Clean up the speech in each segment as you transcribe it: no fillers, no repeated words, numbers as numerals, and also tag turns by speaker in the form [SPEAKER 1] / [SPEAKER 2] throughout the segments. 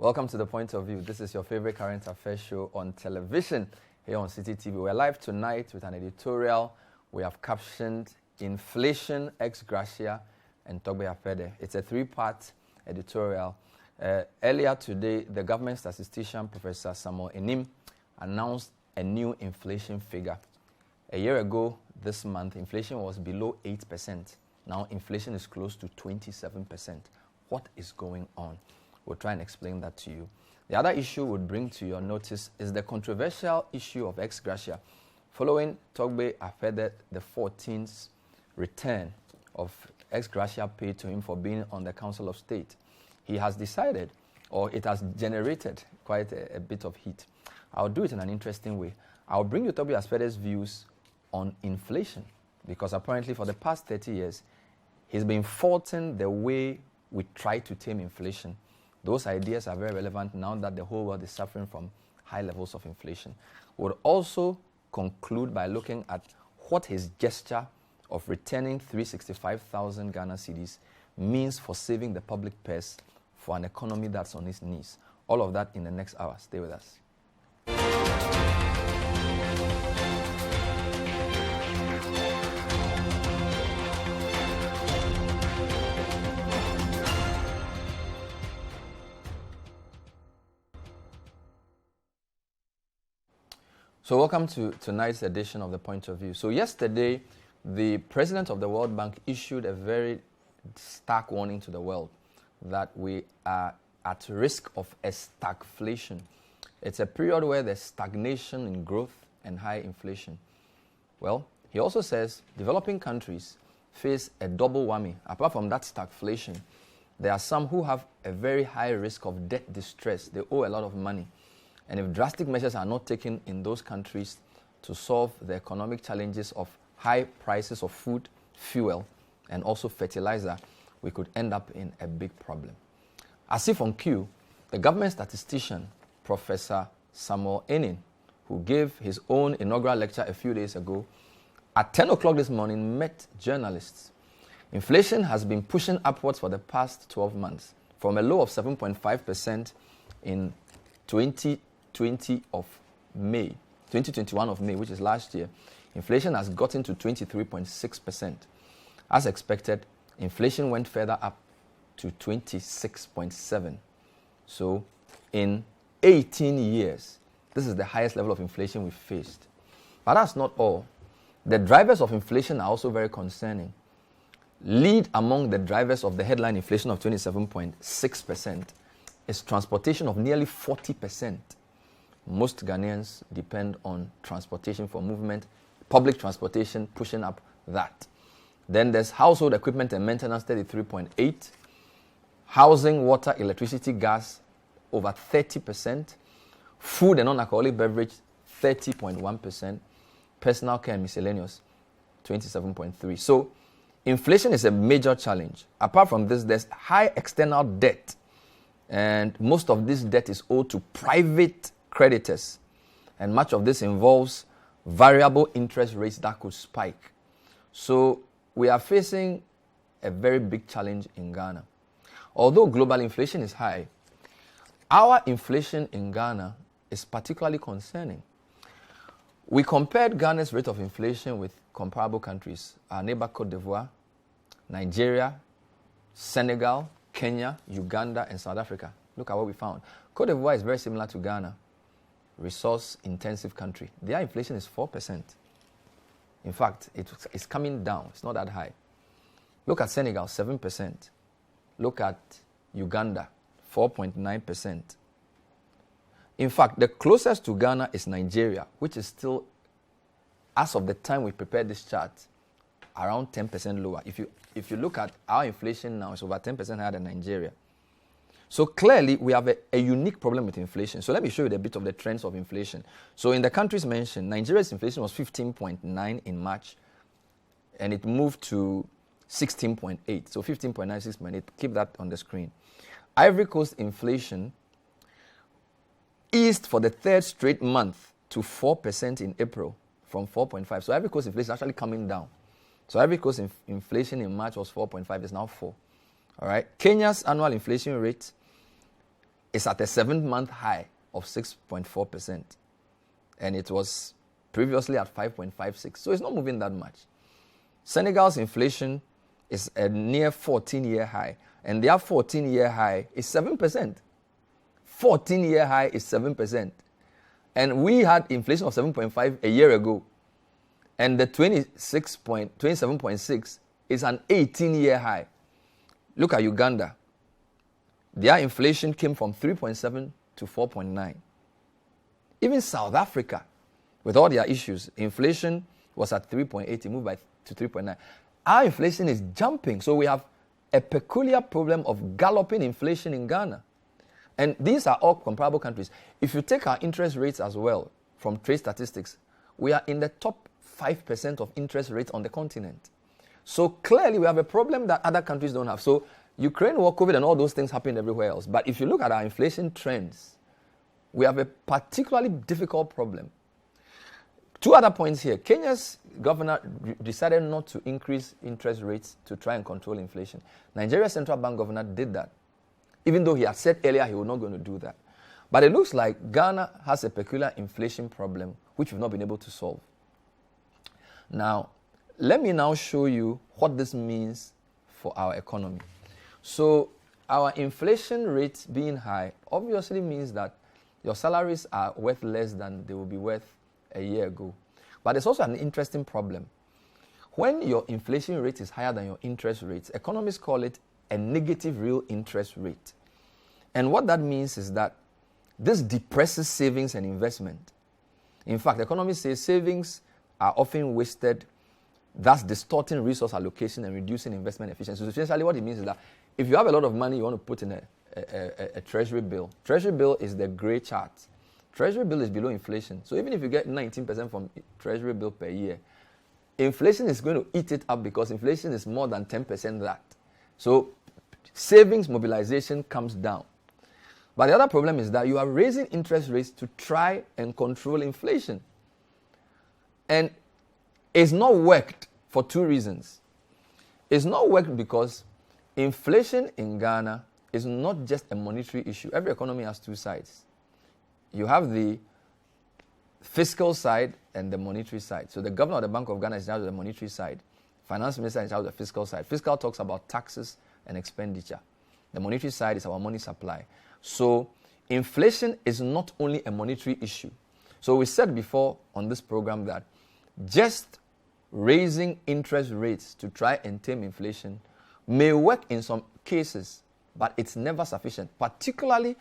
[SPEAKER 1] Welcome to The Point of View. This is your favorite current affairs show on television here on City TV. We're live tonight with an editorial. We have captioned Inflation, Ex-Gratia, and Togbe Afede. It's a three-part editorial. Earlier today, the government statistician, Professor Samuel Enim, announced a new inflation figure. A year ago, this month, inflation was below 8%. Now, inflation is close to 27%. What is going on? We'll try and explain that to you. The other issue we'll bring to your notice is the controversial issue of Ex-Gratia. Following Togbe Afede the 14th return of Ex-Gratia paid to him for being on the Council of State, he has decided, or it has generated quite a bit of heat. I'll do it in an interesting way. I'll bring you Togbe Afede's views on inflation, because apparently for the past 30 years, he's been faulting the way we try to tame inflation. Those ideas are very relevant now that the whole world is suffering from high levels of inflation. We'll also conclude by looking at what his gesture of returning 365,000 Ghana cedis means for saving the public purse for an economy that's on its knees. All of that in the next hour. Stay with us. So welcome to tonight's edition of The Point of View. So yesterday, the president of the World Bank issued a very stark warning to the world that we are at risk of a stagflation. It's a period where there's stagnation in growth and high inflation. Well, he also says developing countries face a double whammy. Apart from that stagflation, there are some who have a very high risk of debt distress. They owe a lot of money. And if drastic measures are not taken in those countries to solve the economic challenges of high prices of food, fuel, and also fertilizer, we could end up in a big problem. As if on cue, the government statistician, Professor Samuel Enim, who gave his own inaugural lecture a few days ago, at 10 o'clock this morning met journalists. Inflation has been pushing upwards for the past 12 months, from a low of 7.5% in 2021 of May, which is last year. Inflation has gotten to 23.6%. As expected, inflation went further up to 26.7%. So in 18 years, this is the highest level of inflation we've faced. But that's not all. The drivers of inflation are also very concerning. Lead among the drivers of the headline inflation of 27.6% is transportation of nearly 40%. Most Ghanaians depend on transportation for movement, public transportation pushing up that. Then there's household equipment and maintenance, 33.8%. Housing, water, electricity, gas, over 30%. Food and non-alcoholic beverage, 30.1%. Personal care and miscellaneous, 27.3%. So inflation is a major challenge. Apart from this, there's high external debt. And most of this debt is owed to private creditors. And much of this involves variable interest rates that could spike. So we are facing a very big challenge in Ghana. Although global inflation is high, our inflation in Ghana is particularly concerning. We compared Ghana's rate of inflation with comparable countries, our neighbor Cote d'Ivoire, Nigeria, Senegal, Kenya, Uganda, and South Africa. Look at what we found. Cote d'Ivoire is very similar to Ghana, resource-intensive country. Their inflation is 4%. In fact, it's coming down. It's not that high. Look at Senegal, 7%. Look at Uganda, 4.9%. In fact, the closest to Ghana is Nigeria, which is still, as of the time we prepared this chart, around 10% lower. If you look at our inflation now, it's over 10% higher than Nigeria. So clearly, we have a unique problem with inflation. So let me show you a bit of the trends of inflation. So in the countries mentioned, Nigeria's inflation was 15.9 in March, and it moved to 16.8. So 15.9, 6.8. Keep that on the screen. Ivory Coast inflation eased for the third straight month to 4% in April from 4.5. So Ivory Coast inflation is actually coming down. So Ivory Coast inflation in March was 4.5. It's now 4. All right. Kenya's annual inflation rate is at a 7-month high of 6.4%. And it was previously at 5.56. So it's not moving that much. Senegal's inflation is a near 14-year high. And their 14-year high is 7%. 14-year high is 7%. And we had inflation of 7.5 a year ago. And the 27.6 is an 18-year high. Look at Uganda. Their inflation came from 3.7 to 4.9. Even South Africa, with all their issues, inflation was at 3.8, it moved to 3.9. Our inflation is jumping, so we have a peculiar problem of galloping inflation in Ghana. And these are all comparable countries. If you take our interest rates as well, from trade statistics, we are in the top 5% of interest rates on the continent. So clearly we have a problem that other countries don't have. So Ukraine war, COVID, and all those things happen everywhere else. But if you look at our inflation trends, we have a particularly difficult problem. Two other points here. Kenya's governor decided not to increase interest rates to try and control inflation. Nigeria's central bank governor did that, even though he had said earlier he was not going to do that. But it looks like Ghana has a peculiar inflation problem which we've not been able to solve. Now, let me now show you what this means for our economy. So, our inflation rate being high obviously means that your salaries are worth less than they will be worth a year ago. But it's also an interesting problem. When your inflation rate is higher than your interest rates, economists call it a negative real interest rate. And what that means is that this depresses savings and investment. In fact, economists say savings are often wasted, thus distorting resource allocation and reducing investment efficiency. So essentially what it means is that if you have a lot of money you want to put in a treasury bill is the gray chart. Treasury bill is below inflation. So even if you get 19% from treasury bill per year, inflation is going to eat it up because inflation is more than 10% that. So savings mobilization comes down. But the other problem is that you are raising interest rates to try and control inflation. And it's not worked for two reasons. It's not worked because inflation in Ghana is not just a monetary issue. Every economy has two sides. You have the fiscal side and the monetary side. So the governor of the Bank of Ghana is in charge of the monetary side. Finance minister is in charge of the fiscal side. Fiscal talks about taxes and expenditure. The monetary side is our money supply. So inflation is not only a monetary issue. So we said before on this program that just raising interest rates to try and tame inflation may work in some cases, but it's never sufficient, particularly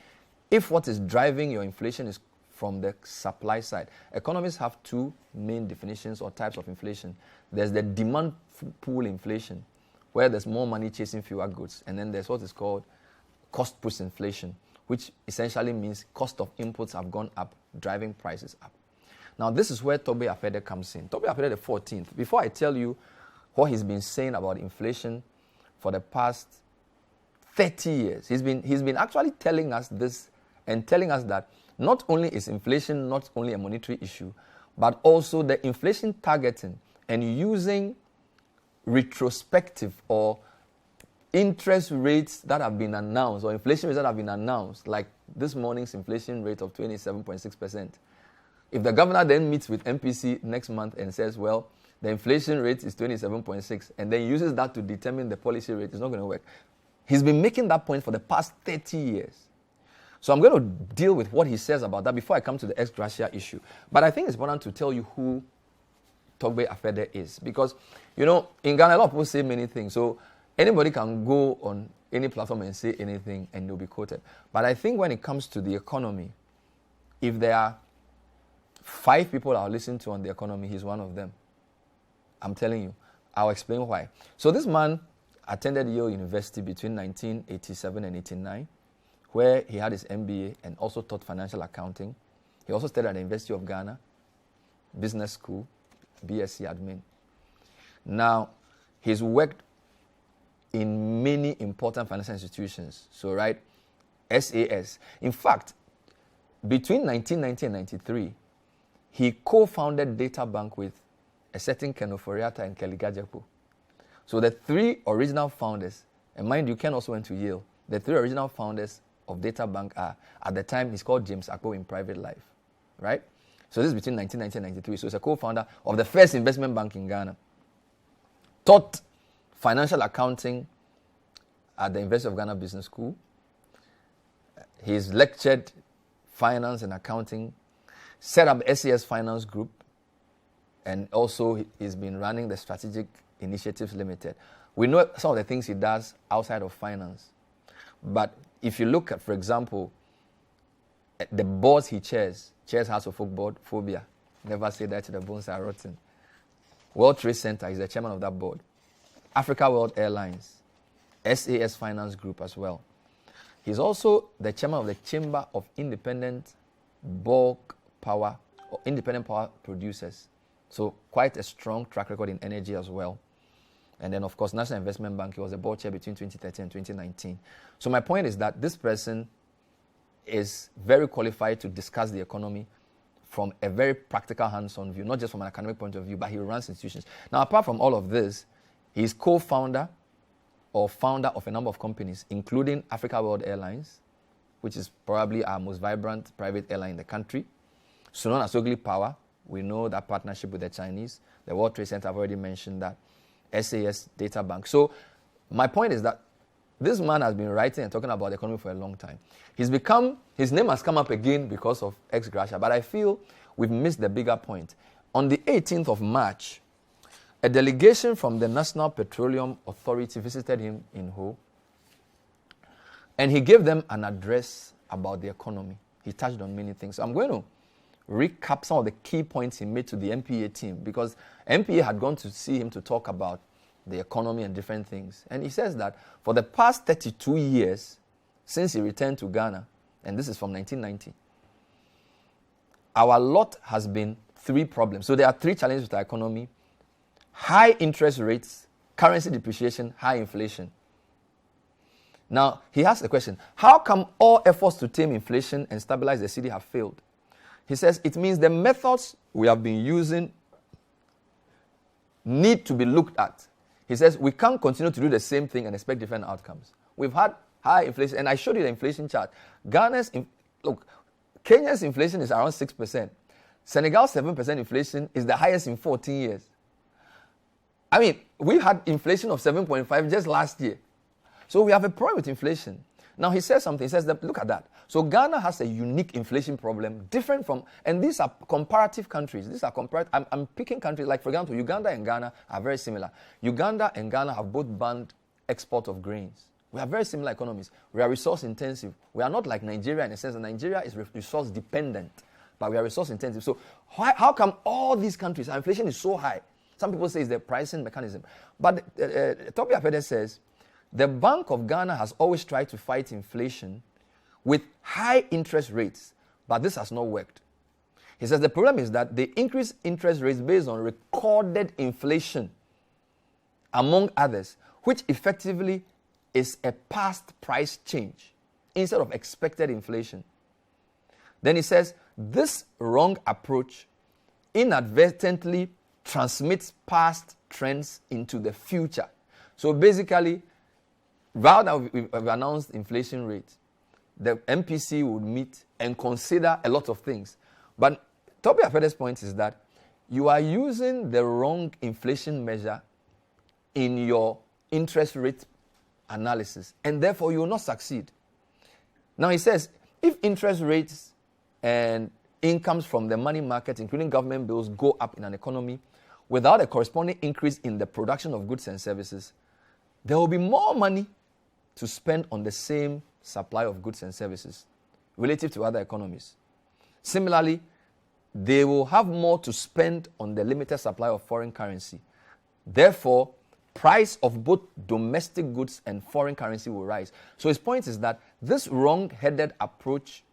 [SPEAKER 1] if what is driving your inflation is from the supply side. Economists have two main definitions or types of inflation. There's the demand pool inflation, where there's more money chasing fewer goods, and then there's what is called cost push inflation, which essentially means cost of inputs have gone up, driving prices up. Now, this is where Togbe Afede comes in. Togbe Afede the 14th. Before I tell you what he's been saying about inflation for the past 30 years, he's been actually telling us this and telling us that not only is inflation not only a monetary issue, but also the inflation targeting and using retrospective or interest rates that have been announced or inflation rates that have been announced, like this morning's inflation rate of 27.6%. If the governor then meets with MPC next month and says, well, the inflation rate is 27.6, and then uses that to determine the policy rate, it's not going to work. He's been making that point for the past 30 years. So I'm going to deal with what he says about that before I come to the Ex-Gratia issue. But I think it's important to tell you who Togbe Afede is. Because, you know, in Ghana, a lot of people say many things. So anybody can go on any platform and say anything and they'll be quoted. But I think when it comes to the economy, if there are 5 people I'll listen to on the economy, he's one of them. I'm telling you. I'll explain why. So this man attended Yale University between 1987 and 89, where he had his MBA and also taught financial accounting. He also studied at the University of Ghana, business school, BSc admin. Now, he's worked in many important financial institutions. So, right, SAS. In fact, between 1990 and 93, he co-founded Data Bank with a certain Ken Oforiatta and Kelly Gajepo. So the 3 original founders, and mind you, Ken also went to Yale, the 3 original founders of Data Bank are, at the time, he's called James Akpo in private life, right? So this is between 1990 and 1993. So he's a co-founder of the first investment bank in Ghana. Taught financial accounting at the University of Ghana Business School. He's lectured finance and accounting, set up SAS Finance Group, and also he's been running the Strategic Initiatives Limited. We know some of the things he does outside of finance. But if you look at, for example, the boards he chairs House of Folk Board, Phobia. Never say that to the bones are rotten. World Trade Center, he's the chairman of that board. Africa World Airlines, SAS Finance Group as well. He's also the chairman of the Chamber of Independent Bulk Power, or Independent Power Producers. So quite a strong track record in energy as well. And then, of course, National Investment Bank, he was the board chair between 2013 and 2019. So my point is that this person is very qualified to discuss the economy from a very practical, hands-on view, not just from an academic point of view, but he runs institutions. Now, apart from all of this, he's co-founder or founder of a number of companies, including Africa World Airlines, which is probably our most vibrant private airline in the country. Sunon Asogli Power, we know that partnership with the Chinese. The World Trade Center, I've already mentioned that. SAS Data Bank. So my point is that this man has been writing and talking about the economy for a long time. His name has come up again because of Ex-Gratia, but I feel we've missed the bigger point. On the 18th of March, a delegation from the National Petroleum Authority visited him in Ho, and he gave them an address about the economy. He touched on many things. So I'm going to recap some of the key points he made to the MPA team, because MPA had gone to see him to talk about the economy and different things. And he says that for the past 32 years, since he returned to Ghana, and this is from 1990, our lot has been 3 problems. So there are 3 challenges with our economy: high interest rates, currency depreciation, high inflation. Now, he asked the question, how come all efforts to tame inflation and stabilize the city have failed? He says it means the methods we have been using need to be looked at. He says we can't continue to do the same thing and expect different outcomes. We've had high inflation, and I showed you the inflation chart. Kenya's inflation is around 6%. Senegal's 7% inflation is the highest in 14 years. I mean, we had inflation of 7.5 just last year. So we have a problem with inflation. Now he says something, he says that, look at that. So Ghana has a unique inflation problem, different from, and these are comparative countries. These are comparative, I'm picking countries, like for example, Uganda and Ghana are very similar. Uganda and Ghana have both banned export of grains. We have very similar economies. We are resource intensive. We are not like Nigeria in a sense that Nigeria is resource dependent, but we are resource intensive. So how come all these countries, our inflation is so high? Some people say it's the pricing mechanism. But Togbe Afede says, the Bank of Ghana has always tried to fight inflation with high interest rates, but this has not worked. He says the problem is that they increase interest rates based on recorded inflation, among others, which effectively is a past price change instead of expected inflation. Then he says this wrong approach inadvertently transmits past trends into the future. So basically, rather than we've announced inflation rate, the MPC would meet and consider a lot of things. But Togbe Afede's point is that you are using the wrong inflation measure in your interest rate analysis, and therefore you will not succeed. Now he says, if interest rates and incomes from the money market, including government bills, go up in an economy without a corresponding increase in the production of goods and services, there will be more money to spend on the same supply of goods and services relative to other economies. Similarly, they will have more to spend on the limited supply of foreign currency. Therefore, price of both domestic goods and foreign currency will rise. So his point is that this wrong-headed approach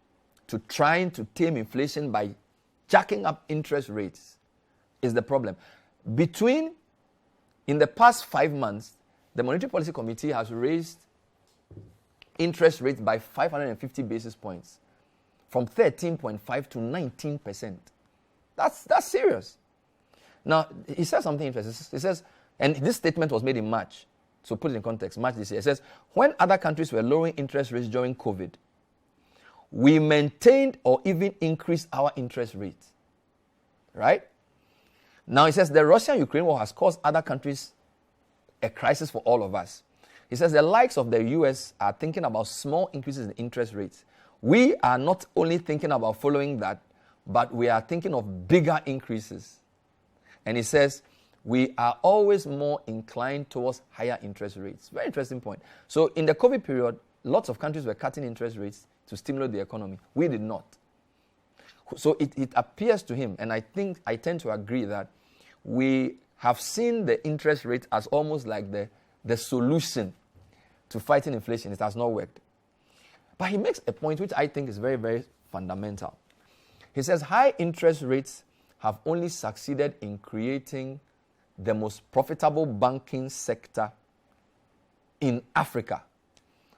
[SPEAKER 1] to trying to tame inflation by jacking up interest rates is the problem. In the past 5 months, the Monetary Policy Committee has raised interest rates by 550 basis points, from 13.5 to 19%. That's serious. Now, he says something interesting. He says, and this statement was made in March, so put it in context, March this year. It says, when other countries were lowering interest rates during COVID, we maintained or even increased our interest rates. Right? Now, he says the Russia-Ukraine war has caused other countries a crisis for all of us. He says the likes of the US are thinking about small increases in interest rates. We are not only thinking about following that, but we are thinking of bigger increases. And he says we are always more inclined towards higher interest rates. Very interesting point. So in the COVID period, lots of countries were cutting interest rates to stimulate the economy. We did not. So it appears to him, and I tend to agree that we have seen the interest rate as almost like the solution to fighting inflation. It has not worked. But he makes a point which I think is very, very fundamental. He says high interest rates have only succeeded in creating the most profitable banking sector in Africa,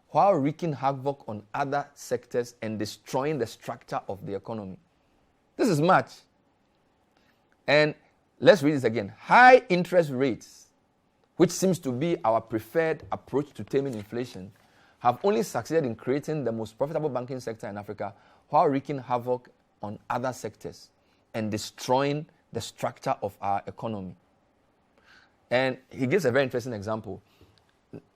[SPEAKER 1] while wreaking havoc on other sectors and destroying the structure of the economy. This is much. And let's read this again. High interest rates, which seems to be our preferred approach to taming inflation, have only succeeded in creating the most profitable banking sector in Africa while wreaking havoc on other sectors and destroying the structure of our economy. And he gives a very interesting example.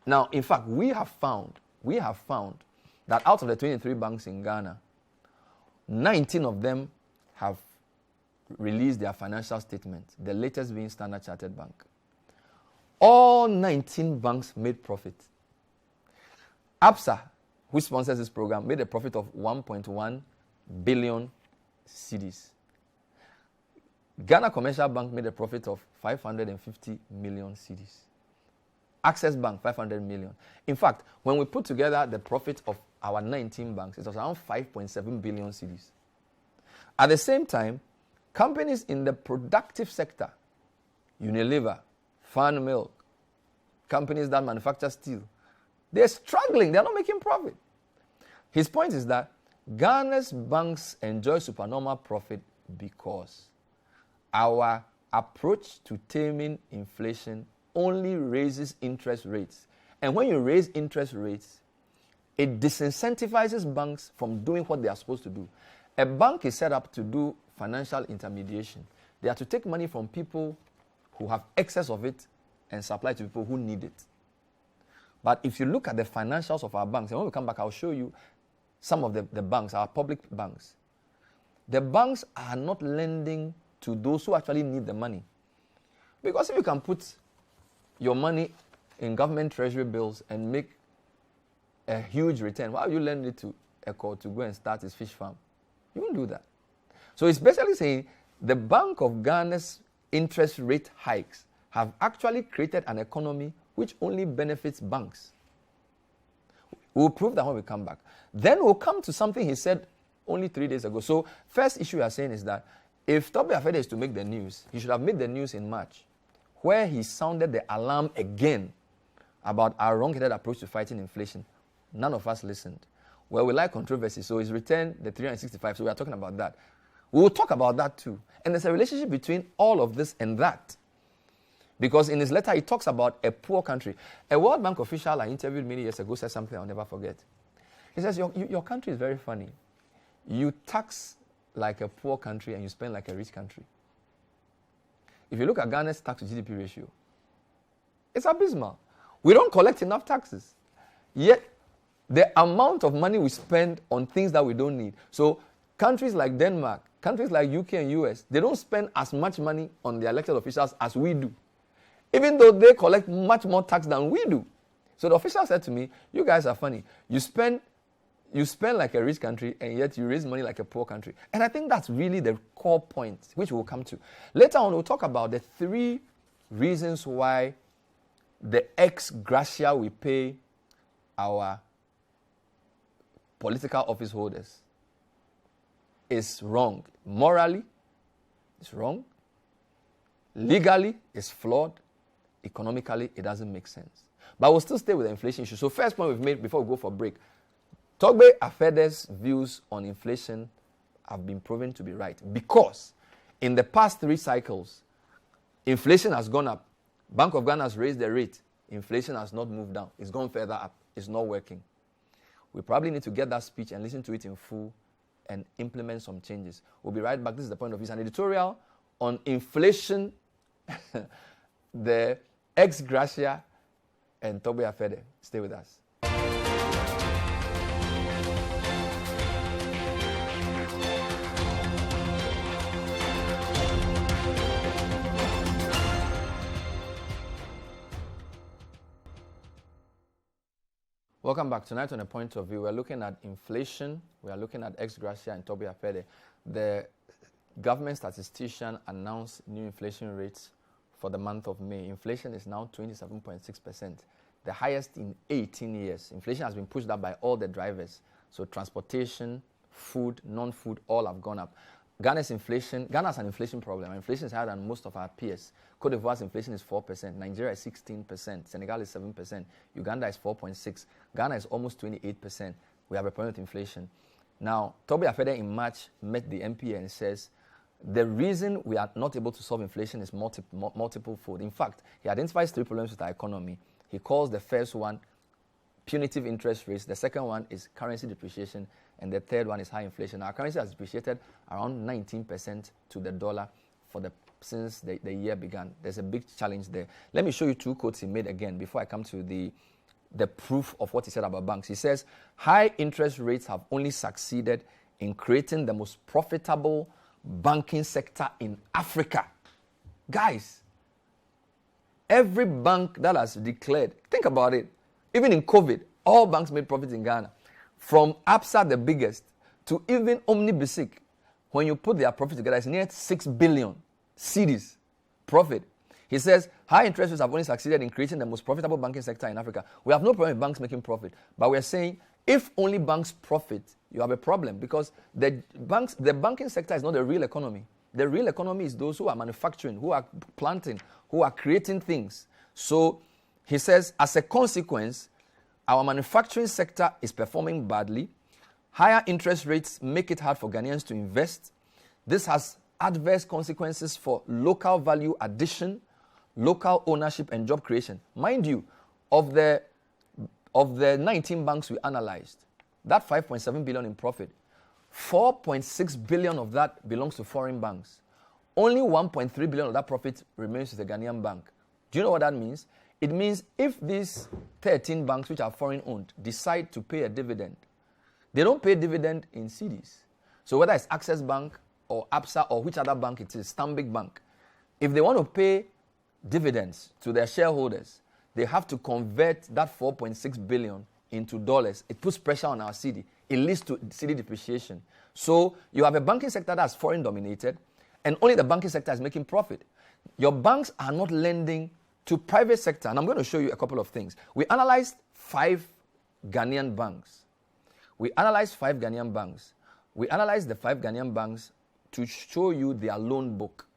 [SPEAKER 1] Now, in fact, we have found that out of the 23 banks in Ghana, 19 of them have released their financial statements, the latest being Standard Chartered Bank. All 19 banks made profit. ABSA, which sponsors this program, made a profit of 1.1 billion cedis. Ghana Commercial Bank made a profit of 550 million cedis. Access Bank, 500 million. In fact, when we put together the profit of our 19 banks, it was around 5.7 billion cedis. At the same time, companies in the productive sector, Unilever, Fan Milk, companies that manufacture steel, they're struggling. They're not making profit. His point is that Ghana's banks enjoy supernormal profit because our approach to taming inflation only raises interest rates. And when you raise interest rates, it disincentivizes banks from doing what they are supposed to do. A bank is set up to do financial intermediation. They are to take money from people who have excess of it and supply to people who need it. But if you look at the financials of our banks, and when we come back, I'll show you some of the banks, our public banks. The banks are not lending to those who actually need the money. Because if you can put your money in government treasury bills and make a huge return, why would you lend it to Eko to go and start his fish farm? You won't do that. So it's basically saying the Bank of Ghana's interest rate hikes have actually created an economy which only benefits banks. We'll prove that when we come back. Then we'll come to something he said only 3 days ago. So first issue you are saying is that if Togbe Afede is to make the news, he should have made the news in March, where he sounded the alarm again about our wrong-headed approach to fighting inflation. None of us listened. Well, we like controversy, so he's returned the 365, so we are talking about that. We will talk about that too. And there's a relationship between all of this and that. Because in his letter, he talks about a poor country. A World Bank official I interviewed many years ago said something I'll never forget. He says, your country is very funny. You tax like a poor country and you spend like a rich country. If you look at Ghana's tax to GDP ratio, it's abysmal. We don't collect enough taxes. Yet, the amount of money we spend on things that we don't need. So, countries like Denmark, countries like UK and US, they don't spend as much money on their elected officials as we do, even though they collect much more tax than we do. So the official said to me, you guys are funny. You spend like a rich country and yet you raise money like a poor country. And I think that's really the core point, which we'll come to. Later on, we'll talk about the 3 reasons why the ex-Gratia we pay our political office holders is wrong. Morally, it's wrong. Legally, it's flawed. Economically, it doesn't make sense. But we'll still stay with the inflation issue. So first point we've made before we go for break, Togbe Afede's views on inflation have been proven to be right because in the past 3 cycles, inflation has gone up. Bank of Ghana has raised the rate. Inflation has not moved down. It's gone further up. It's not working. We probably need to get that speech and listen to it in full and implement some changes. We'll be right back. This is The Point of View, an editorial on inflation, the Ex-Gratia, and Togbe Afede. Stay with us. Welcome back. Tonight on A Point of View, we're looking at inflation, we are looking at Ex-Gratia and Togbe Afede. The government statistician announced new inflation rates for the month of May. Inflation is now 27.6%, the highest in 18 years. Inflation has been pushed up by all the drivers. So transportation, food, non-food, all have gone up. Ghana has an inflation problem. Inflation is higher than most of our peers. Cote d'Ivoire's inflation is 4%. Nigeria is 16%. Senegal is 7%. Uganda is 4.6%. Ghana is almost 28%. We have a problem with inflation. Now, Togbe Afede in March met the MPA and says, the reason we are not able to solve inflation is multiple fold. In fact, he identifies 3 problems with our economy. He calls the first one punitive interest rates. The second one is currency depreciation. And the third one is high inflation. Our currency has depreciated around 19% to the dollar since the year began. There's a big challenge there. Let me show you 2 quotes he made again before I come to the proof of what he said about banks. He says, high interest rates have only succeeded in creating the most profitable banking sector in Africa. Guys, every bank that has declared, think about it, even in COVID, all banks made profit in Ghana. From ABSA, the biggest, to even Omnibisic, when you put their profit together, it's near 6 billion cedis profit. He says, high interest rates have only succeeded in creating the most profitable banking sector in Africa. We have no problem with banks making profit, but we're saying, if only banks profit, you have a problem, because the banking sector is not the real economy. The real economy is those who are manufacturing, who are planting, who are creating things. So he says, as a consequence, our manufacturing sector is performing badly. Higher interest rates make it hard for Ghanaians to invest. This has adverse consequences for local value addition, local ownership, and job creation. Mind you, of the 19 banks we analyzed, that 5.7 billion in profit, 4.6 billion of that belongs to foreign banks. Only 1.3 billion of that profit remains with the Ghanaian bank. Do you know what that means? It means if these 13 banks, which are foreign owned, decide to pay a dividend, they don't pay dividend in cedis. So whether it's Access Bank or ABSA or which other bank it is, Stanbic Bank, if they want to pay dividends to their shareholders, they have to convert that 4.6 billion into dollars. It puts pressure on our cedi. It leads to cedi depreciation. So you have a banking sector that's foreign dominated, and only the banking sector is making profit. Your banks are not lending to private sector, and I'm going to show you a couple of things. We analyzed 5 Ghanaian banks. We analyzed the 5 Ghanaian banks to show you their loan book.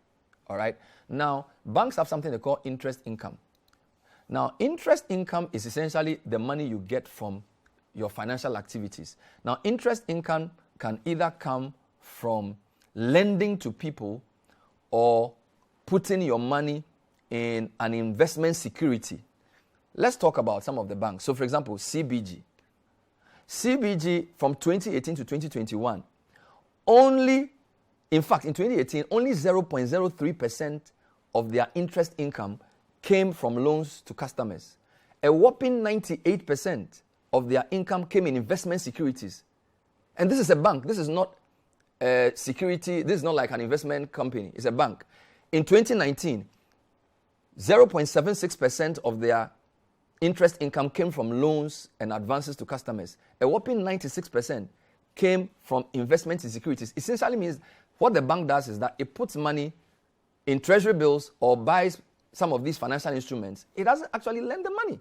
[SPEAKER 1] All right. Now, banks have something they call interest income. Now, interest income is essentially the money you get from your financial activities. Now, interest income can either come from lending to people or putting your money in an investment security. Let's talk about some of the banks. So, for example, CBG. CBG from 2018 to 2021, in 2018, only 0.03% of their interest income came from loans to customers. A whopping 98% of their income came in investment securities. And this is a bank. This is not a security. This is not like an investment company. It's a bank. In 2019, 0.76% of their interest income came from loans and advances to customers. A whopping 96% came from investment in securities. Essentially means what the bank does is that it puts money in treasury bills or buys some of these financial instruments. It doesn't actually lend the money.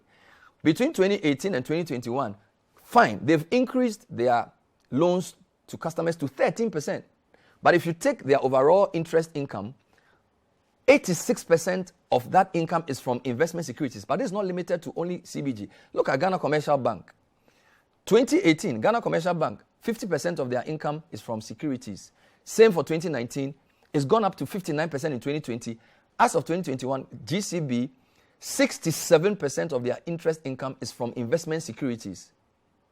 [SPEAKER 1] Between 2018 and 2021, fine, they've increased their loans to customers to 13%. But if you take their overall interest income, 86% of that income is from investment securities. But it's not limited to only CBG. Look at Ghana Commercial Bank. 2018, Ghana Commercial Bank, 50% of their income is from securities. Same for 2019. It's gone up to 59% in 2020. As of 2021, GCB, 67% of their interest income is from investment securities.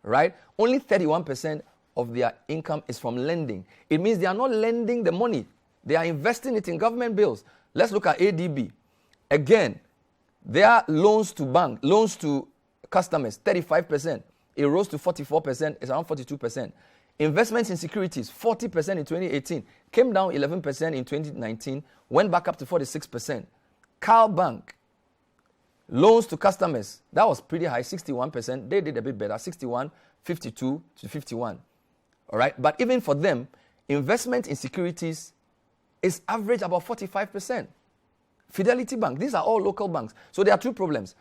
[SPEAKER 1] right? Only 31% of their income is from lending. It means they are not lending the money. They are investing it in government bills. Let's look at ADB. Again, their loans to customers, 35%. It rose to 44%. It's around 42%. Investments in securities, 40% in 2018. Came down 11% in 2019. Went back up to 46%. Carl Bank, loans to customers, that was pretty high, 61%. They did a bit better, 61, 52 to 51. All right, but even for them, investment in securities is average about 45%. Fidelity Bank, these are all local banks. So there are two problems.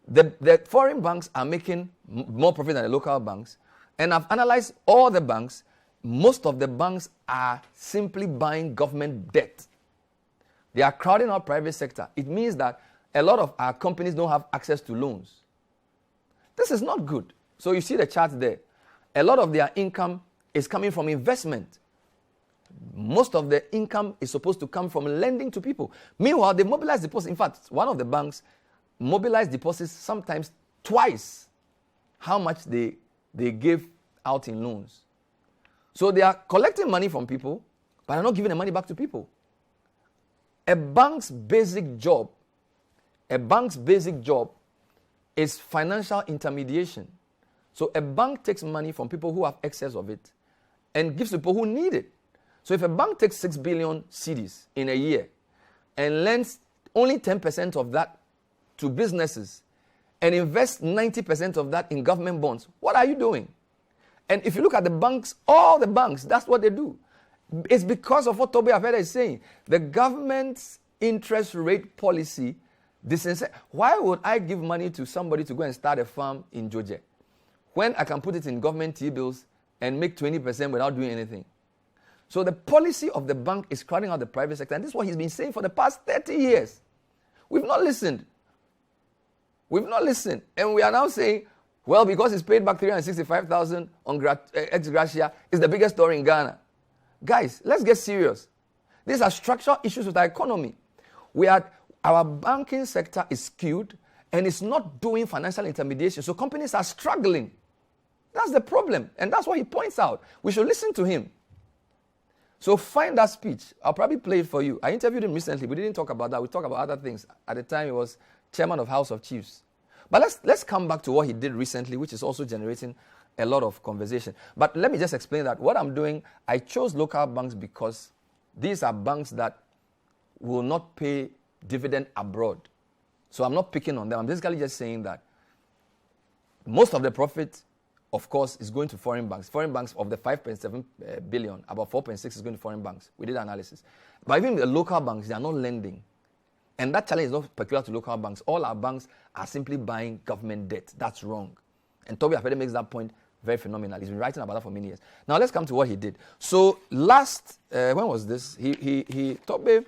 [SPEAKER 1] The foreign banks are making more profit than the local banks. And I've analyzed all the banks. Most of the banks are simply buying government debt. They are crowding out private sector. It means that a lot of our companies don't have access to loans. This is not good. So you see the chart there. A lot of their income is coming from investment. Most of the income is supposed to come from lending to people. Meanwhile, they mobilize deposits. In fact, one of the banks mobilized deposits sometimes twice how much they give out in loans. So they are collecting money from people, but are not giving the money back to people. A bank's basic job is financial intermediation. So a bank takes money from people who have excess of it and gives to people who need it. So if a bank takes 6 billion cedis in a year and lends only 10% of that to businesses and invests 90% of that in government bonds, what are you doing? And if you look at the banks, all the banks, that's what they do. It's because of what Togbe Afede is saying. The government's interest rate policy, why would I give money to somebody to go and start a farm in Georgia when I can put it in government T-bills and make 20% without doing anything? So the policy of the bank is crowding out the private sector. And this is what he's been saying for the past 30 years. We've not listened. And we are now saying, well, because he's paid back 365,000 on Ex-Gratia, it's the biggest story in Ghana. Guys, let's get serious. These are structural issues with our economy. Our banking sector is skewed and it's not doing financial intermediation. So companies are struggling. That's the problem. And that's what he points out. We should listen to him. So find that speech. I'll probably play it for you. I interviewed him recently. We didn't talk about that. We talked about other things. At the time, he was chairman of House of Chiefs. But let's come back to what he did recently, which is also generating a lot of conversation. But let me just explain that. What I'm doing, I chose local banks because these are banks that will not pay dividend abroad. So I'm not picking on them. I'm basically just saying that most of the profit, of course, is going to foreign banks. Foreign banks, of the 5.7 billion, about 4.6 is going to foreign banks. We did analysis. But even the local banks, they are not lending. And that challenge is not peculiar to local banks. All our banks are simply buying government debt. That's wrong. And Togbe Afede makes that point very phenomenal. He's been writing about that for many years. Now let's come to what he did. So when was this? Togbe,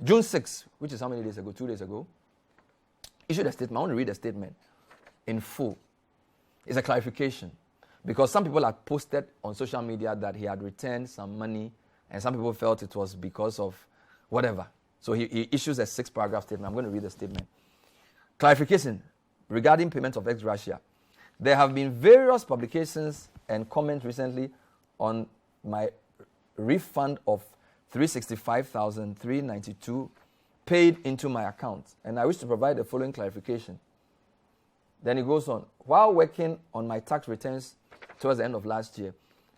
[SPEAKER 1] June 6th, which is how many days ago? 2 days ago, issued a statement. I want to read the statement in full. It's a clarification because some people had posted on social media that he had returned some money and some people felt it was because of whatever. So he issues a 6-paragraph statement. I'm going to read the statement. Clarification regarding payment of Ex-Gratia. There have been various publications and comments recently on my refund of 365,392 paid into my account. And I wish to provide the following clarification. Then he goes on. While working on my tax returns towards the end of last year,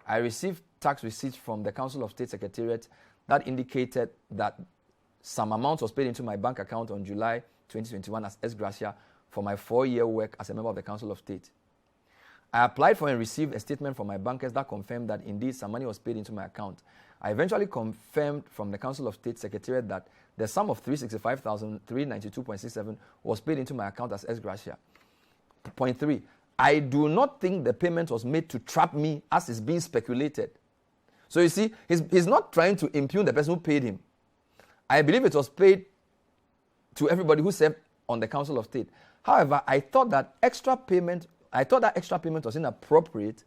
[SPEAKER 1] I received tax receipts from the Council of State Secretariat that indicated that some amount was paid into my bank account on July 2021 as Ex-Gratia for my 4-year work as a member of the Council of State. I applied for and received a statement from my bankers that confirmed that indeed some money was paid into my account. I eventually confirmed from the Council of State Secretariat that the sum of 365,392.67 was paid into my account as Ex-Gratia. Point 3, I do not think the payment was made to trap me as is being speculated. So you see, he's not trying to impugn the person who paid him. I believe it was paid to everybody who served on the Council of State. However, I thought that extra payment was inappropriate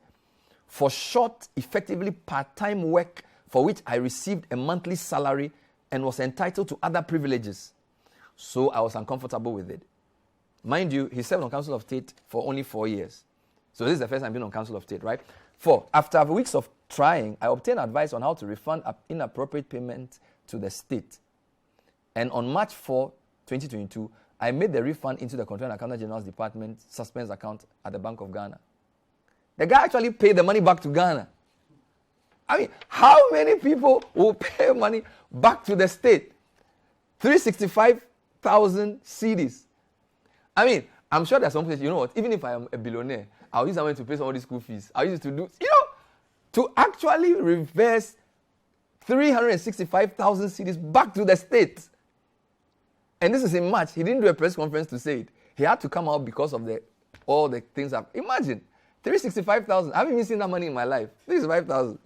[SPEAKER 1] for short, effectively part-time work for which I received a monthly salary and was entitled to other privileges. So I was uncomfortable with it. Mind you, he served on Council of State for only 4 years. So this is the first time I've been on Council of State, right? 4, after weeks of trying, I obtained advice on how to refund inappropriate payment to the state. And on March 4, 2022, I made the refund into the Controller and Accountant General's Department suspense account at the Bank of Ghana. The guy actually paid the money back to Ghana. I mean, how many people will pay money back to the state? 365,000 cedis. I mean, I'm sure there's some places, you know what, even if I am a billionaire, I'll use someone to pay some of these school fees. I'll use it to do, to actually reverse 365,000 cedis back to the state. And this is in March. He didn't do a press conference to say it. He had to come out because of all the things. Imagine, 365,000. I haven't even seen that money in my life. 365,000.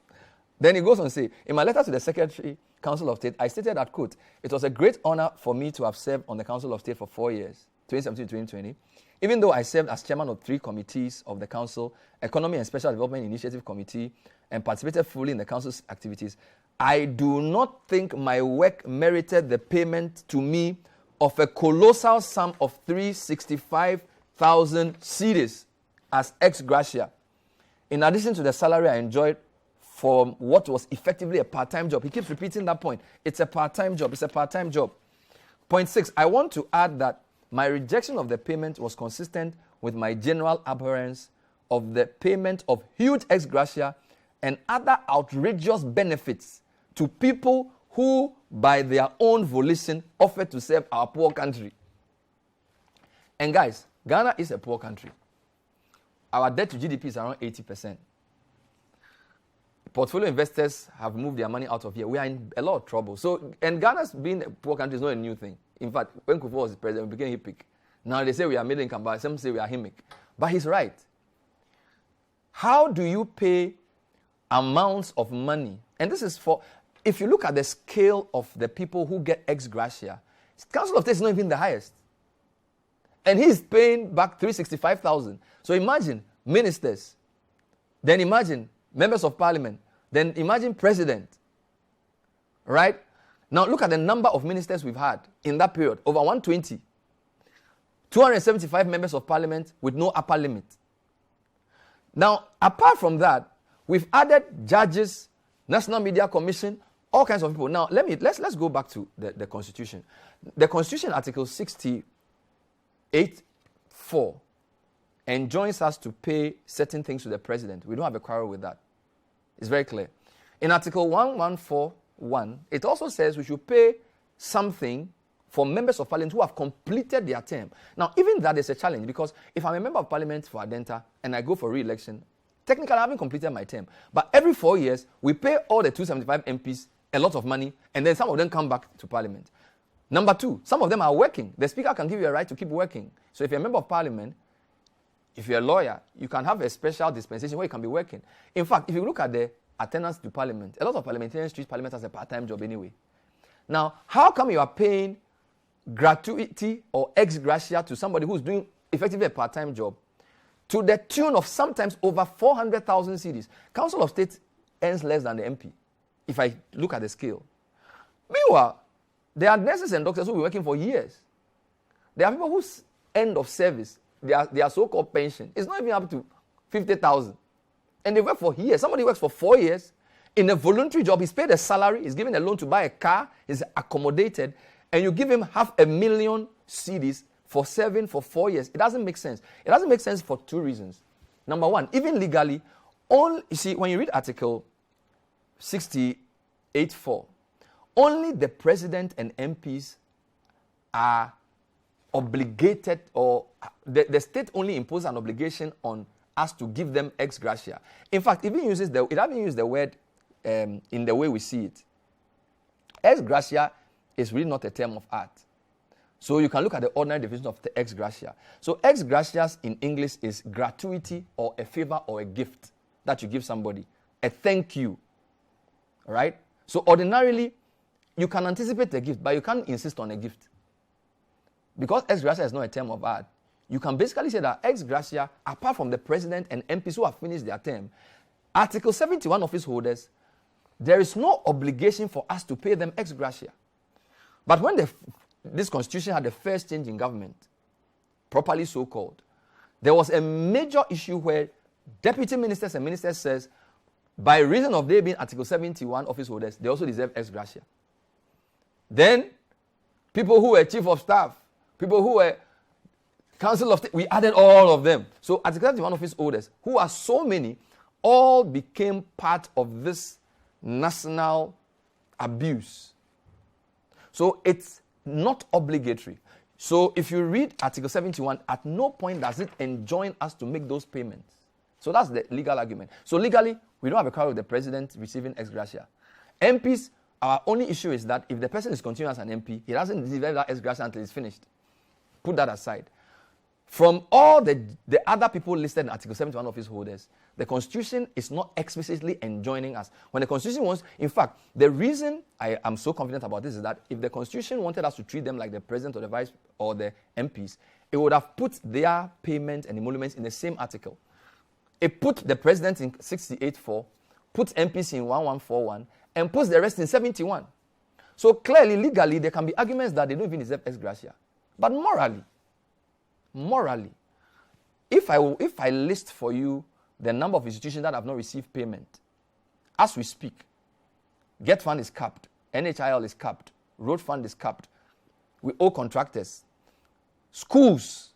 [SPEAKER 1] Then he goes on to say, in my letter to the Secretary, Council of State, I stated that, quote, it was a great honor for me to have served on the Council of State for 4 years, 2017 to 2020. Even though I served as chairman of 3 committees of the Council, Economy and Special Development Initiative Committee, and participated fully in the Council's activities, I do not think my work merited the payment to me of a colossal sum of 365,000 cedis as ex-gratia. In addition to the salary I enjoyed from what was effectively a part-time job. He keeps repeating that point. It's a part-time job. It's a part-time job. Point 6, I want to add that my rejection of the payment was consistent with my general abhorrence of the payment of huge ex-gratia and other outrageous benefits to people who, by their own volition, offered to serve our poor country. And guys, Ghana is a poor country. Our debt to GDP is around 80%. Portfolio investors have moved their money out of here. We are in a lot of trouble. So, and Ghana's being a poor country is not a new thing. In fact, when Kufuor was president, we became HIPIC. Now they say we are middle income, but some say we are HIMIC. But he's right. How do you pay amounts of money? And this is for, if you look at the scale of the people who get ex-gratia, Council of State is not even the highest. And he's paying back 365,000. So imagine ministers, then imagine members of parliament, then imagine president, right? Now look at the number of ministers we've had in that period, over 120. 275 members of parliament with no upper limit. Now, apart from that, we've added judges, National Media Commission, all kinds of people. Now, let's go back to the Constitution. The Constitution, Article 68(4), enjoins us to pay certain things to the president. We don't have a quarrel with that. It's very clear. In Article 1141, it also says we should pay something for members of parliament who have completed their term. Now, even that is a challenge, because if I'm a member of parliament for Adenta and I go for re-election, technically I haven't completed my term. But every 4 years, we pay all the 275 MPs a lot of money, and then some of them come back to parliament. Number 2, some of them are working. The speaker can give you a right to keep working. So if you're a member of parliament, if you're a lawyer, you can have a special dispensation where you can be working. In fact, if you look at the attendance to parliament, a lot of parliamentarians treat parliament as a part-time job anyway. Now, how come you are paying gratuity or ex gratia to somebody who's doing effectively a part-time job to the tune of sometimes over 400,000 cedis? Council of State earns less than the MP, if I look at the scale. Meanwhile, there are nurses and doctors who will be working for years. There are people whose end of service, their so-called pension, is not even up to 50,000. And they work for years. Somebody works for 4 years in a voluntary job. He's paid a salary. He's given a loan to buy a car. He's accommodated. And you give him 500,000 cedis for serving for 4 years. It doesn't make sense. It doesn't make sense for 2 reasons. Number 1, even legally, you see, when you read Article 68(4), only the president and MPs are obligated, or the state only imposes an obligation on us to give them ex gratia. In fact, it even uses the word in the way we see it. Ex gratia is really not a term of art. So you can look at the ordinary definition of the ex gratia. So ex gratias in English is gratuity or a favor or a gift that you give somebody, a thank you. All right? So ordinarily, you can anticipate a gift, but you can't insist on a gift. Because ex gratia is not a term of art, you can basically say that ex gratia, apart from the president and MPs who have finished their term, Article 71 office holders, there is no obligation for us to pay them ex gratia. But when this constitution had the first change in government, properly so called, there was a major issue where deputy ministers and ministers says, by reason of they being Article 71 office holders, they also deserve ex-gratia. Then, people who were chief of staff, people who were council of state, we added all of them. So Article 71 office holders, who are so many, all became part of this national abuse. So it's not obligatory. So if you read Article 71, at no point does it enjoin us to make those payments. So that's the legal argument. So legally, we don't have a quarrel with the president receiving ex-gratia. MPs, our only issue is that if the person is continuing as an MP, he doesn't deserve that ex-gratia until it's finished. Put that aside. From all the other people listed in Article 71 office holders, the Constitution is not explicitly enjoining us. When the Constitution wants, in fact, the reason I am so confident about this is that if the Constitution wanted us to treat them like the president or the vice or the MPs, it would have put their payment and emoluments in the same article. It put the president in 68.4, put MPs in 1141, and puts the rest in 71. So clearly, legally, there can be arguments that they don't even deserve ex-gratia. But morally, if I list for you the number of institutions that have not received payment, as we speak, Get Fund is capped, NHIL is capped, Road Fund is capped, we owe contractors, schools,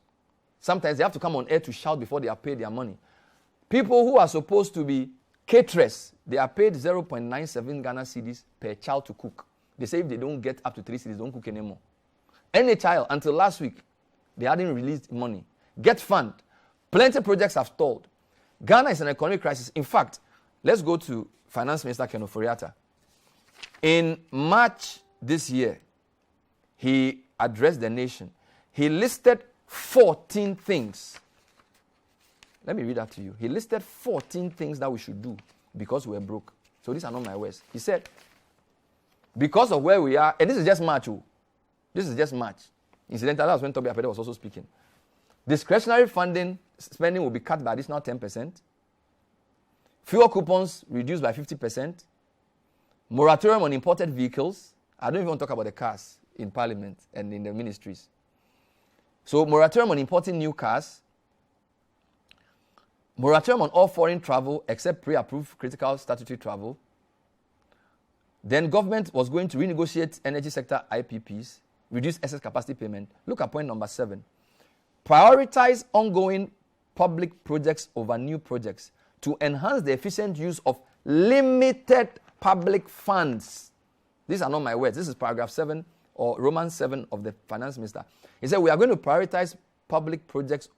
[SPEAKER 1] sometimes they have to come on air to shout before they are paid their money. People who are supposed to be caterers, they are paid 0.97 Ghana cedis per child to cook. They say if they don't get up to 3 cedis, don't cook anymore. NHIL, until last week, they hadn't released money. Get Fund, plenty projects have stalled. Ghana is in an economic crisis. In fact, let's go to Finance Minister Ken Ofori-Atta. In March this year, he addressed the nation. He listed 14 things. Let me read that to you. He listed 14 things that we should do because we're broke. So these are not my words. He said, because of where we are, and this is just March. This is just March. Incidentally, that was when Togbe Afede was also speaking. Discretionary funding spending will be cut by additional 10%. Fuel coupons reduced by 50%. Moratorium on imported vehicles. I don't even want to talk about the cars in Parliament and in the ministries. So moratorium on importing new cars. Moratorium on all foreign travel except pre-approved critical statutory travel. Then government was going to renegotiate energy sector IPPs, reduce excess capacity payment. Look at point number 7. Prioritize ongoing public projects over new projects to enhance the efficient use of limited public funds. These are not my words. This is paragraph 7 or Romans 7 of the finance minister. He said we are going to prioritize public projects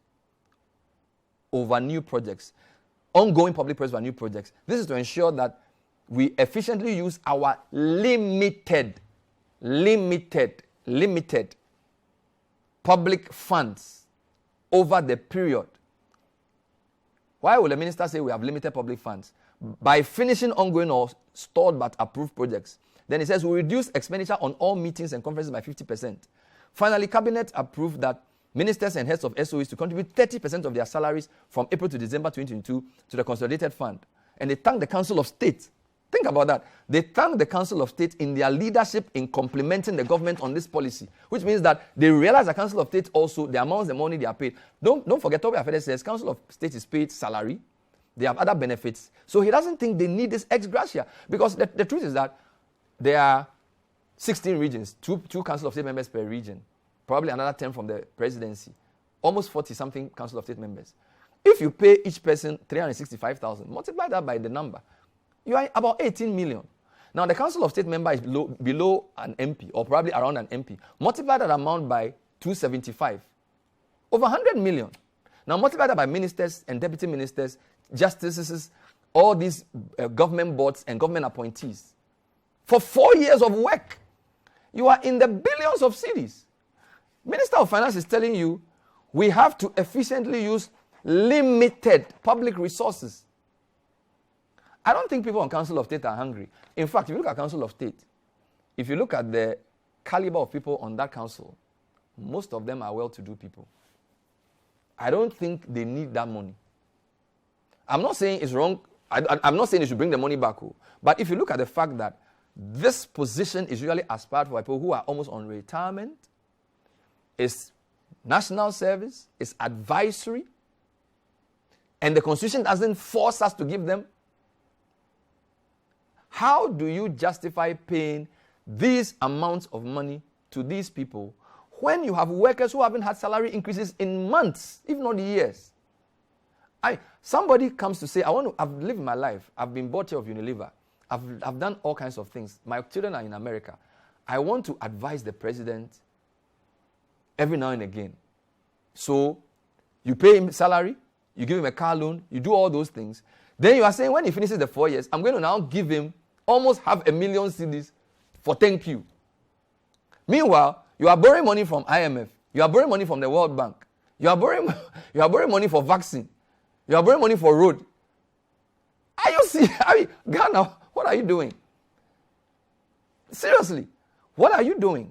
[SPEAKER 1] over new projects. Ongoing public projects over new projects. This is to ensure that we efficiently use our limited public funds over the period. Why will the minister say we have limited public funds? By finishing ongoing or stalled but approved projects. Then he says we reduce expenditure on all meetings and conferences by 50%. Finally, Cabinet approved that ministers and heads of SOEs to contribute 30% of their salaries from April to December 2022 to the Consolidated Fund. And they thanked the Council of State. Think about that. They thanked the Council of State in their leadership in complementing the government on this policy, which means that they realize the Council of State also, the amounts of money they are paid. Don't forget, Togbe Afede says Council of State is paid salary. They have other benefits. So he doesn't think they need this ex-gratia. Because the truth is that there are 16 regions, two Council of State members per region. Probably another 10 from the presidency. Almost 40-something Council of State members. If you pay each person 365,000, multiply that by the number, you are about 18 million. Now, the Council of State member is below an MP, or probably around an MP. Multiply that amount by 275. Over 100 million. Now, multiply that by ministers and deputy ministers, justices, all these government boards and government appointees. For 4 years of work, you are in the billions of cedis. Minister of Finance is telling you we have to efficiently use limited public resources. I don't think people on Council of State are hungry. In fact, if you look at Council of State, if you look at the caliber of people on that council, most of them are well-to-do people. I don't think they need that money. I'm not saying it's wrong. I'm not saying you should bring the money back. But if you look at the fact that this position is usually aspired for people who are almost on retirement, it's national service, it's advisory, and the Constitution doesn't force us to give them, how do you justify paying these amounts of money to these people when you have workers who haven't had salary increases in months, if not years? Somebody comes to say, I've lived my life. I've been bought here of Unilever. I've done all kinds of things. My children are in America. I want to advise the president every now and again. So you pay him salary, you give him a car loan, you do all those things. Then you are saying when he finishes the 4 years, I'm going to now give him almost 500,000 cedis for thank you. Meanwhile, you are borrowing money from IMF. You are borrowing money from the World Bank. You are borrowing money for vaccine. You are borrowing money for road. Ghana, what are you doing? Seriously, what are you doing?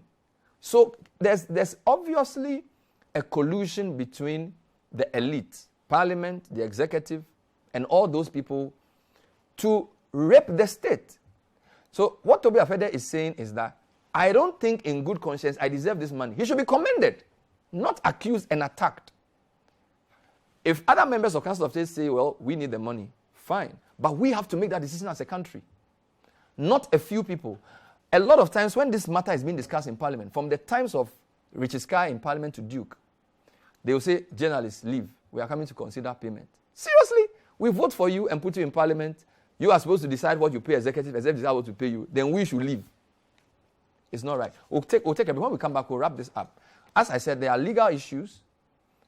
[SPEAKER 1] So there's obviously a collusion between the elite, parliament, the executive, and all those people to rape the state. So what Togbe Afede is saying is that I don't think in good conscience I deserve this money. He should be commended, not accused and attacked. If other members of Council of State say, well, we need the money, fine. But we have to make that decision as a country, not a few people. A lot of times when this matter is being discussed in Parliament, from the times of Richard Sky in Parliament to Duke, they will say, journalists, leave. We are coming to consider payment. Seriously? We vote for you and put you in Parliament. You are supposed to decide what you pay executive decide what to pay you. Then we should leave. It's not right. We'll take it. When we come back, we'll wrap this up. As I said, there are legal issues,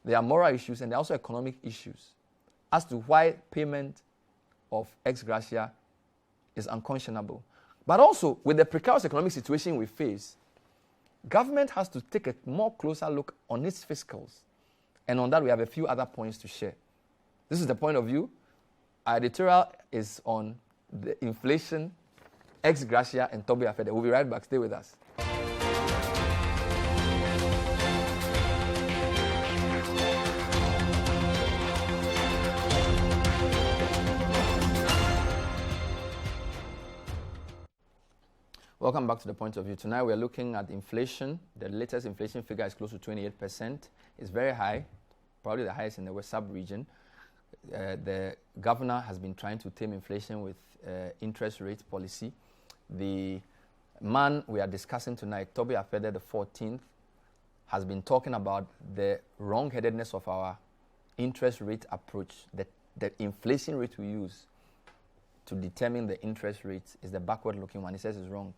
[SPEAKER 1] there are moral issues, and there are also economic issues as to why payment of ex-gratia is unconscionable. But also, with the precarious economic situation we face, government has to take a more closer look on its fiscals. And on that, we have a few other points to share. This is the point of view. Our editorial is on the inflation, ex-gratia, and Togbe Afede. We'll be right back. Stay with us. Welcome back to the point of view. Tonight we're looking at inflation. The latest inflation figure is close to 28%. It's very high, probably the highest in the West sub-region. The governor has been trying to tame inflation with interest rate policy. The man we are discussing tonight, Togbe Afede, the 14th, has been talking about the wrong-headedness of our interest rate approach. The inflation rate we use to determine the interest rate is the backward-looking one. He says it's wrong.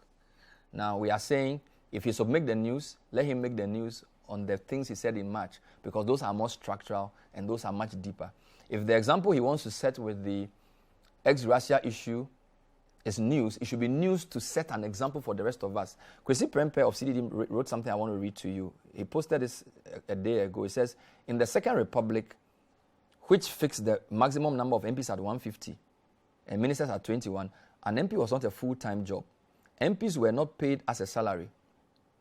[SPEAKER 1] Now, we are saying, if he should make the news, let him make the news on the things he said in March, because those are more structural and those are much deeper. If the example he wants to set with the ex-Gratia issue is news, it should be news to set an example for the rest of us. Kwesi Prempeh of CDD wrote something I want to read to you. He posted this a day ago. He says, in the Second Republic, which fixed the maximum number of MPs at 150 and ministers at 21, an MP was not a full-time job. MPs were not paid as a salary.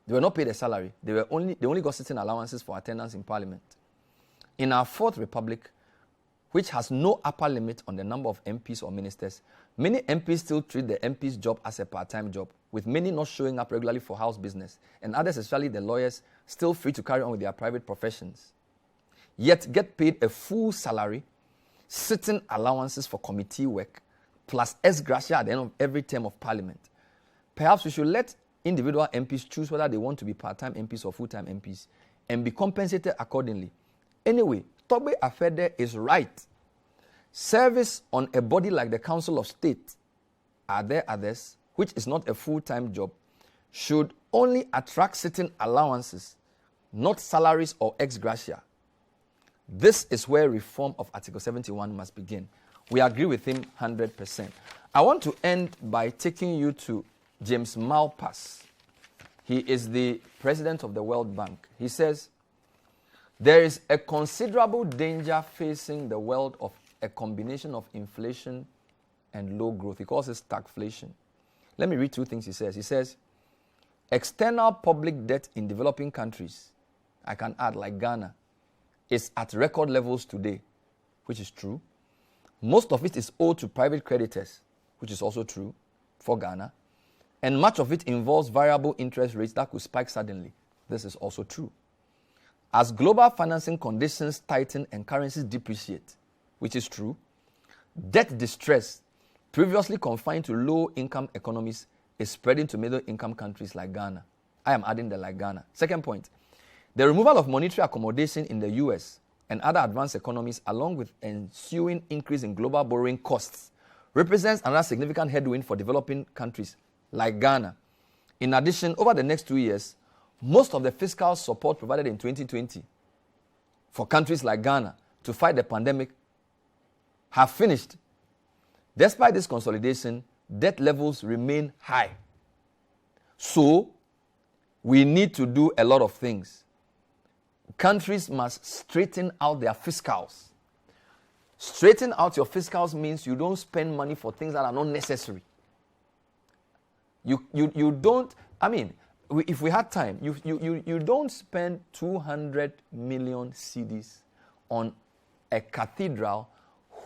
[SPEAKER 1] They were not paid a salary. They only got certain allowances for attendance in Parliament. In our Fourth Republic, which has no upper limit on the number of MPs or ministers, many MPs still treat the MP's job as a part-time job, with many not showing up regularly for house business, and others, especially the lawyers, still free to carry on with their private professions, yet get paid a full salary, certain allowances for committee work, plus ex-gratia at the end of every term of Parliament. Perhaps we should let individual MPs choose whether they want to be part-time MPs or full-time MPs and be compensated accordingly. Anyway, Togbe Afede is right. Service on a body like the Council of State, are there others, which is not a full-time job, should only attract certain allowances, not salaries or ex-gratia. This is where reform of Article 71 must begin. We agree with him 100%. I want to end by taking you to James Malpass. He is the president of the World Bank. He says, there is a considerable danger facing the world of a combination of inflation and low growth. He calls it stagflation. Let me read two things he says. He says, external public debt in developing countries, I can add like Ghana, is at record levels today, which is true. Most of it is owed to private creditors, which is also true for Ghana. And much of it involves variable interest rates that could spike suddenly. This is also true. As global financing conditions tighten and currencies depreciate, which is true. Debt distress, previously confined to low-income economies, is spreading to middle-income countries like Ghana. I am adding the like Ghana. Second point, the removal of monetary accommodation in the US and other advanced economies, along with ensuing increase in global borrowing costs, represents another significant headwind for developing countries like Ghana. In addition, over the next 2 years, most of the fiscal support provided in 2020 for countries like Ghana to fight the pandemic have finished. Despite this consolidation, debt levels remain high. So, we need to do a lot of things. Countries must straighten out their fiscals. Straighten out your fiscals means you don't spend money for things that are not necessary. You don't, I mean, if we had time, you don't spend 200 million cedis on a cathedral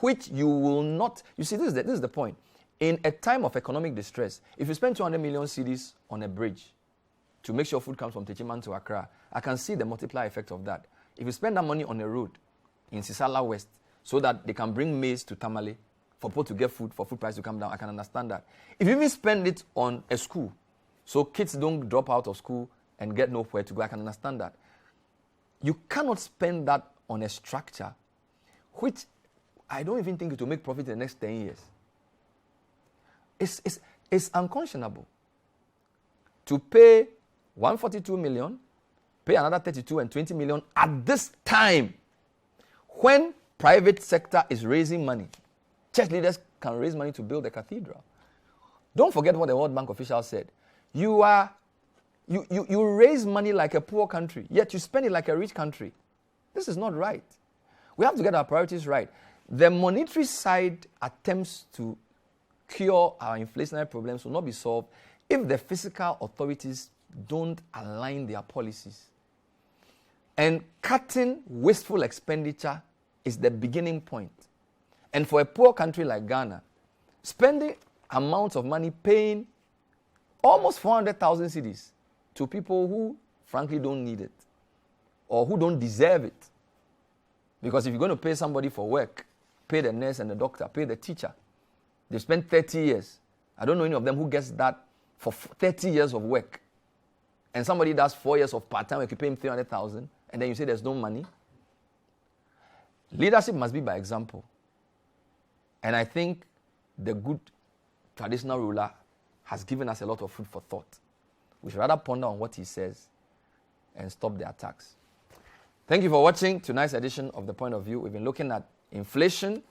[SPEAKER 1] which you will not, you see, this is the point. In a time of economic distress, if you spend 200 million cedis on a bridge to make sure food comes from Techiman to Accra, I can see the multiplier effect of that. If you spend that money on a road in Sisala West so that they can bring maize to Tamale for people to get food, for food price to come down, I can understand that. If you even spend it on a school so kids don't drop out of school and get nowhere to go, I can understand that. You cannot spend that on a structure which I don't even think it will make profit in the next 10 years. It's unconscionable to pay 142 million, pay another 32 and 20 million at this time when private sector is raising money. Church leaders can raise money to build a cathedral. Don't forget what the World Bank official said. You raise money like a poor country, yet you spend it like a rich country. This is not right. We have to get our priorities right. The monetary side attempts to cure our inflationary problems will not be solved if the fiscal authorities don't align their policies. And cutting wasteful expenditure is the beginning point. And for a poor country like Ghana, spending amounts of money paying almost 400,000 cedis to people who frankly don't need it or who don't deserve it. Because if you're going to pay somebody for work, pay the nurse and the doctor, pay the teacher. They spent 30 years. I don't know any of them who gets that for 30 years of work. And somebody does 4 years of part-time work, you pay him 300,000, and then you say there's no money. Leadership must be by example. And I think the good traditional ruler has given us a lot of food for thought. We should rather ponder on what he says and stop the attacks. Thank you for watching tonight's edition of The Point of View. We've been looking at inflation,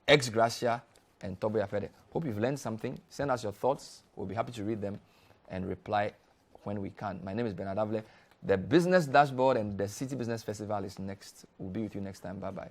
[SPEAKER 1] Ex-Gratia, and Togbe Afede. Hope you've learned something. Send us your thoughts. We'll be happy to read them and reply when we can. My name is Bernard Avle. The Business Dashboard and the City Business Festival is next. We'll be with you next time. Bye-bye.